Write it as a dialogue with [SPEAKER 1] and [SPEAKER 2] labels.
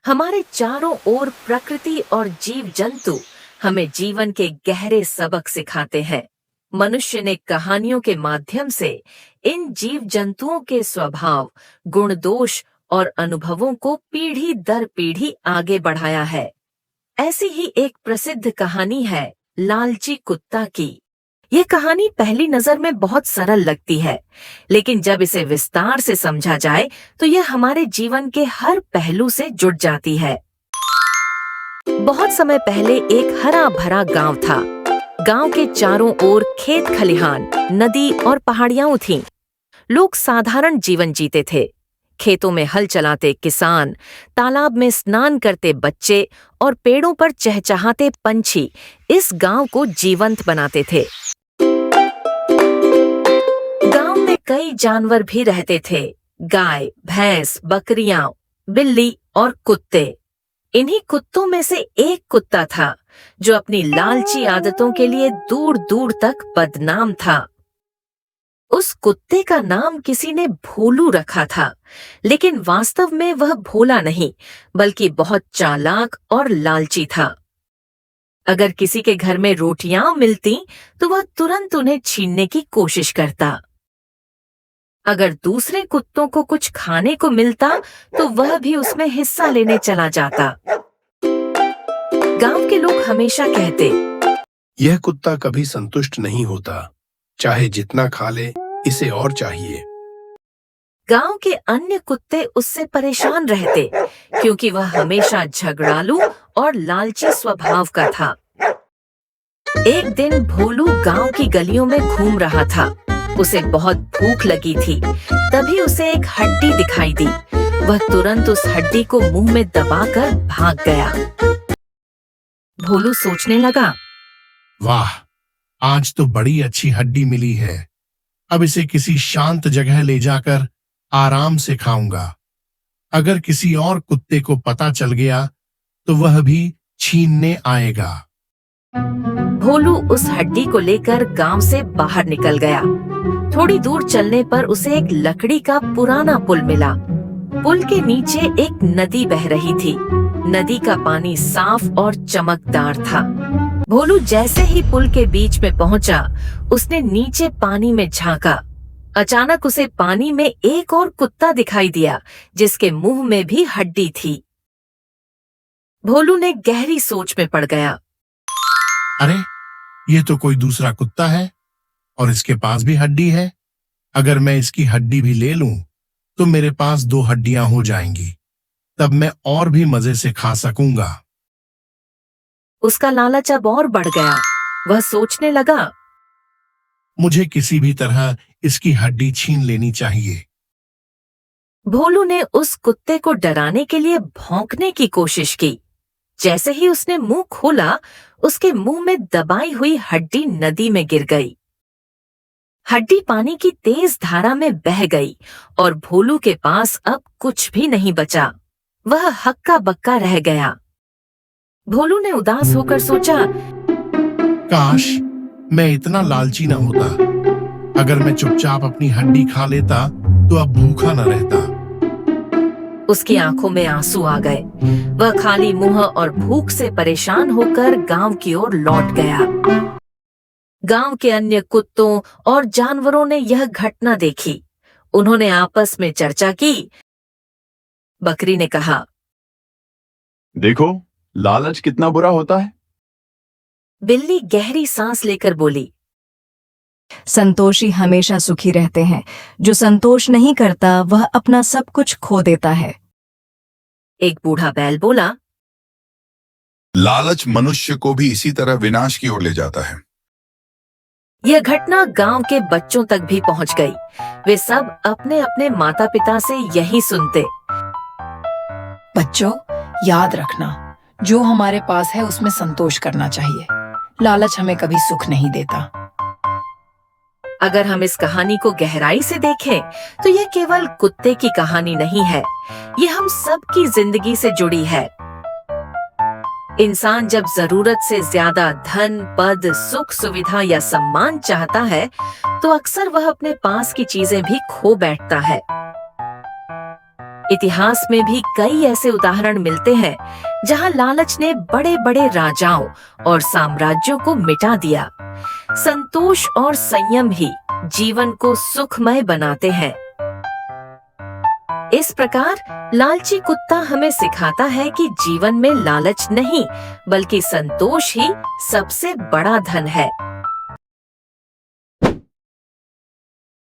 [SPEAKER 1] हमारे चारों ओर प्रकृति और जीव जंतु हमें जीवन के गहरे सबक सिखाते हैं। मनुष्य ने कहानियों के माध्यम से इन जीव जंतुओं के स्वभाव, गुण दोष और अनुभवों को पीढ़ी दर पीढ़ी आगे बढ़ाया है। ऐसी ही एक प्रसिद्ध कहानी है लालची कुत्ता की। ये कहानी पहली नजर में बहुत सरल लगती है, लेकिन जब इसे विस्तार से समझा जाए तो यह हमारे जीवन के हर पहलू से जुड़ जाती है। बहुत समय पहले एक हरा भरा गांव था। गांव के चारों ओर खेत खलिहान, नदी और पहाड़ियां थीं। लोग साधारण जीवन जीते थे। खेतों में हल चलाते किसान, तालाब में स्नान करते बच्चे और पेड़ों पर चहचहाते पंछी इस गांव को जीवंत बनाते थे। गांव में कई जानवर भी रहते थे, गाय, भैंस, बकरियां, बिल्ली और कुत्ते। इन्हीं कुत्तों में से एक कुत्ता था जो अपनी लालची आदतों के लिए दूर दूर तक बदनाम था। उस कुत्ते का नाम किसी ने भोलू रखा था, लेकिन वास्तव में वह भोला नहीं, बल्कि बहुत चालाक और लालची था। अगर किसी के घर में रोटियां मिलती तो वह तुरंत उन्हें छीनने की कोशिश करता। अगर दूसरे कुत्तों को कुछ खाने को मिलता तो वह भी उसमें हिस्सा लेने चला जाता। गांव के लोग हमेशा कहते,
[SPEAKER 2] यह कुत्ता कभी संतुष्ट नहीं होता, चाहे जितना खा ले इसे और चाहिए।
[SPEAKER 1] गांव के अन्य कुत्ते उससे परेशान रहते, क्योंकि वह हमेशा झगड़ालू और लालची स्वभाव का था। एक दिन भोलू गांव की गलियों में घूम रहा था। उसे बहुत भूख लगी थी। तभी उसे एक हड्डी दिखाई दी। वह तुरंत उस हड्डी को मुंह में दबाकर भाग गया। भोलू सोचने लगा,
[SPEAKER 2] वाह, आज तो बड़ी अच्छी हड्डी मिली है। अब इसे किसी शांत जगह ले जाकर आराम से खाऊंगा। अगर किसी और कुत्ते को पता चल गया तो वह भी छीनने आएगा।
[SPEAKER 1] भोलू उस हड्डी को लेकर गांव से बाहर निकल गया। थोड़ी दूर चलने पर उसे एक लकड़ी का पुराना पुल मिला। पुल के नीचे एक नदी बह रही थी। नदी का पानी साफ और चमकदार था। भोलू जैसे ही पुल के बीच में पहुंचा, उसने नीचे पानी में झांका। अचानक उसे पानी में एक और कुत्ता दिखाई दिया, जिसके मुंह में भी हड्डी थी। भोलू ने गहरी सोच में पड़ गया।
[SPEAKER 2] अरे, ये तो कोई दूसरा कुत्ता है और इसके पास भी हड्डी है। अगर मैं इसकी हड्डी भी ले लूं तो मेरे पास 2 हड्डियां हो जाएंगी। तब मैं और भी मजे से खा सकूंगा।
[SPEAKER 1] उसका लालच अब और बढ़ गया। वह सोचने लगा,
[SPEAKER 2] मुझे किसी भी तरह इसकी हड्डी छीन लेनी चाहिए।
[SPEAKER 1] भोलू ने उस कुत्ते को डराने के लिए भौंकने की कोशिश की। जैसे ही उसने मुंह खोला, उसके मुंह में दबाई हुई हड्डी नदी में गिर गई। हड्डी पानी की तेज धारा में बह गई और भोलू के पास अब कुछ भी नहीं बचा। वह हक्का बक्का रह गया। भोलू ने उदास होकर सोचा,
[SPEAKER 2] काश मैं इतना लालची न होता। अगर मैं चुपचाप अपनी हड्डी खा लेता तो अब भूखा न रहता।
[SPEAKER 1] उसकी आंखों में आंसू आ गए। वह खाली मुंह और भूख से परेशान होकर गांव की ओर लौट गया। गांव के अन्य कुत्तों और जानवरों ने यह घटना देखी। उन्होंने आपस में चर्चा की। बकरी ने कहा,
[SPEAKER 3] देखो, लालच कितना बुरा होता है।
[SPEAKER 1] बिल्ली गहरी सांस लेकर बोली,
[SPEAKER 4] संतोषी हमेशा सुखी रहते हैं। जो संतोष नहीं करता वह अपना सब कुछ खो देता है।
[SPEAKER 1] एक बूढ़ा बैल बोला,
[SPEAKER 5] लालच मनुष्य को भी इसी तरह विनाश की ओर ले जाता है।
[SPEAKER 1] यह घटना गांव के बच्चों तक भी पहुंच गई। वे सब अपने अपने माता पिता से यही सुनते।
[SPEAKER 6] बच्चों, याद रखना, जो हमारे पास है उसमें संतोष करना चाहिए। लालच हमें कभी सुख नहीं देता।
[SPEAKER 1] अगर हम इस कहानी को गहराई से देखें तो यह केवल कुत्ते की कहानी नहीं है। यह हम सब की जिंदगी से जुड़ी है। इंसान जब जरूरत से ज्यादा धन, पद, सुख, सुविधा या सम्मान चाहता है तो अक्सर वह अपने पास की चीजें भी खो बैठता है। इतिहास में भी कई ऐसे उदाहरण मिलते हैं जहां लालच ने बड़े बड़े राजाओं और साम्राज्यों को मिटा दिया। संतोष और संयम ही जीवन को सुखमय बनाते हैं। इस प्रकार लालची कुत्ता हमें सिखाता है कि जीवन में लालच नहीं बल्कि संतोष ही सबसे बड़ा धन है।